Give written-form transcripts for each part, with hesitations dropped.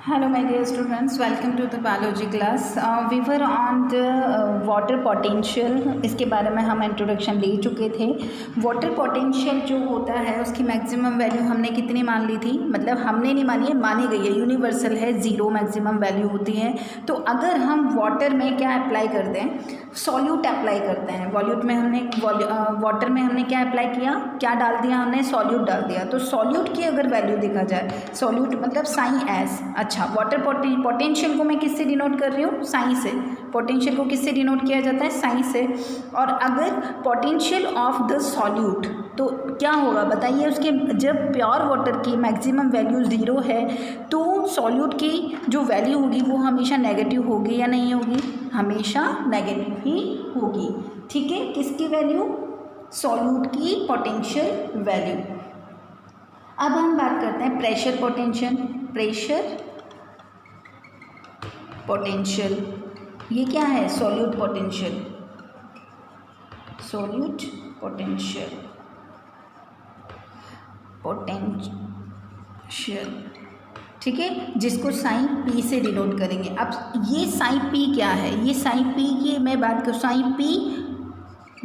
Hello my dear students, welcome to the biology class. We were on the water potential. इसके बारे में हम introduction ले चुके थे. वाटर पोटेंशियल जो होता है उसकी मैक्सिमम वैल्यू हमने कितनी मान ली थी, मतलब हमने नहीं मानी है, मानी गई है, यूनिवर्सल है, 0 मैक्सिमम वैल्यू होती है. तो अगर हम वाटर में क्या अप्लाई करते हैं, सॉल्यूट अप्लाई करते हैं. वॉल्यूट में हमने वाटर में हमने क्या अप्लाई किया, क्या डाल दिया हमने, सॉल्यूट डाल दिया. तो सॉल्यूट की अगर वैल्यू देखा जाए, सॉल्यूट मतलब साइन एस. अच्छा, वाटर पोटेंशियल को मैं किससे डिनोट कर रही हूँ, साइन से. पोटेंशियल को किससे डिनोट किया जाता है, साइन से. और अगर पोटेंशियल ऑफ द सॉल्यूट तो क्या होगा बताइए, उसके जब प्योर वाटर की मैक्सिमम वैल्यू 0 है तो सॉल्यूट की जो वैल्यू होगी वो हमेशा नेगेटिव होगी या नहीं होगी, हमेशा नेगेटिव ही होगी. ठीक है, किसकी वैल्यू, सॉल्यूट की पोटेंशियल वैल्यू. अब हम बात करते हैं प्रेशर पोटेंशियल. प्रेशर पोटेंशियल ये क्या है, सॉल्यूट पोटेंशियल. सॉल्यूट पोटेंशियल ठीक है, जिसको साइन पी से डिनोट करेंगे. अब ये साइन पी क्या है, ये साइन पी की मैं बात करूँ, साइन पी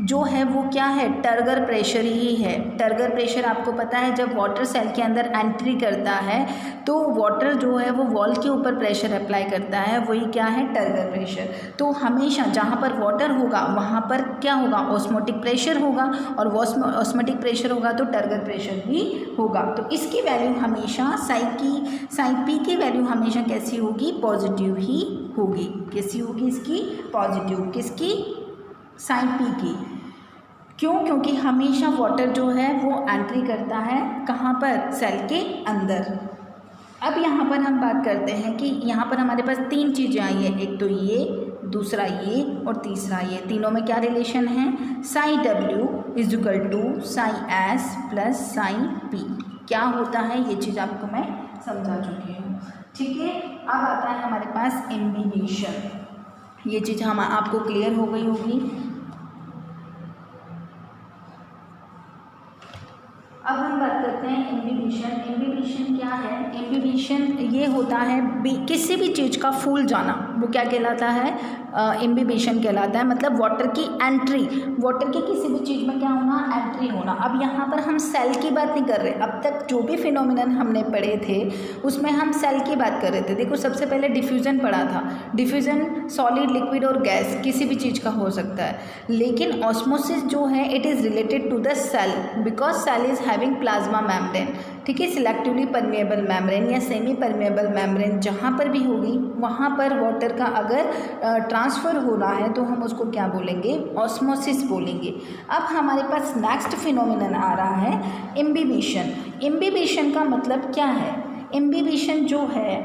जो है वो क्या है, टर्गर प्रेशर ही है. टर्गर प्रेशर आपको पता है, जब वाटर सेल के अंदर एंट्री करता है तो वाटर जो है वो वॉल के ऊपर प्रेशर अप्लाई करता है, वही क्या है, टर्गर प्रेशर. तो हमेशा जहाँ पर वाटर होगा वहाँ पर क्या होगा, ऑस्मोटिक प्रेशर होगा, और ऑस्मोटिक प्रेशर होगा तो टर्गर प्रेशर भी होगा. तो इसकी वैल्यू हमेशा साइन पी की वैल्यू हमेशा कैसी होगी, पॉजिटिव ही होगी. कैसी होगी, इसकी पॉजिटिव. किसकी, साइन पी की. क्यों, क्योंकि हमेशा वाटर जो है वो एंट्री करता है कहाँ पर, सेल के अंदर. अब यहाँ पर हम बात करते हैं कि यहाँ पर हमारे पास 3 चीज़ें आई है, एक तो ये, दूसरा ये और तीसरा ये. तीनों में क्या रिलेशन है, साइन डब्ल्यू is equal to sine s plus sine p. क्या होता है ये चीज़ आपको मैं समझा चुकी हूँ. ठीक है, अब आता है हमारे पास इम्बिबिशन. ये चीज़ हम आपको क्लियर हो गई होगी. अब हम बात करते हैं इम्बिबिशन. इम्बिबिशन क्या है, इम्बिबिशन ये होता है किसी भी चीज़ का फूल जाना, वो क्या कहलाता है, इम्बिबिशन कहलाता है. मतलब वाटर की एंट्री, वाटर की किसी भी चीज़ में क्या होना, एंट्री होना. अब यहाँ पर हम सेल की बात नहीं कर रहे. अब तक जो भी फिनोमिनन हमने पढ़े थे उसमें हम सेल की बात कर रहे थे. देखो, सबसे पहले डिफ्यूज़न पढ़ा था. डिफ्यूज़न सॉलिड, लिक्विड और गैस किसी भी चीज़ का हो सकता है. लेकिन ऑस्मोसिस जो है it is related to the cell, because cell is having plasma membrane. ठीक है, सिलेक्टिवली परमेएबल मेम्ब्रेन या सेमी परमेएबल मेम्ब्रेन जहाँ पर भी होगी वहाँ पर वाटर का अगर ट्रांसफ़र हो रहा है तो हम उसको क्या बोलेंगे, ऑस्मोसिस बोलेंगे. अब हमारे पास नेक्स्ट फिनोमिनन आ रहा है इम्बिबिशन. इम्बिबिशन का मतलब क्या है, इम्बिबिशन जो है,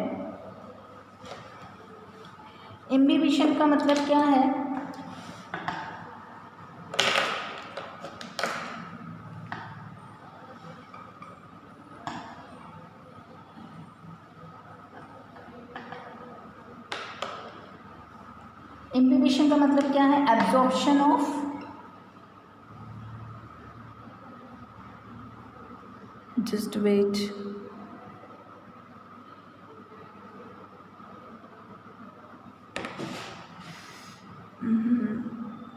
इम्बिबिशन का मतलब क्या है, इम्बिबिशन का मतलब क्या है, एब्जॉर्प्शन ऑफ, जस्ट वेट,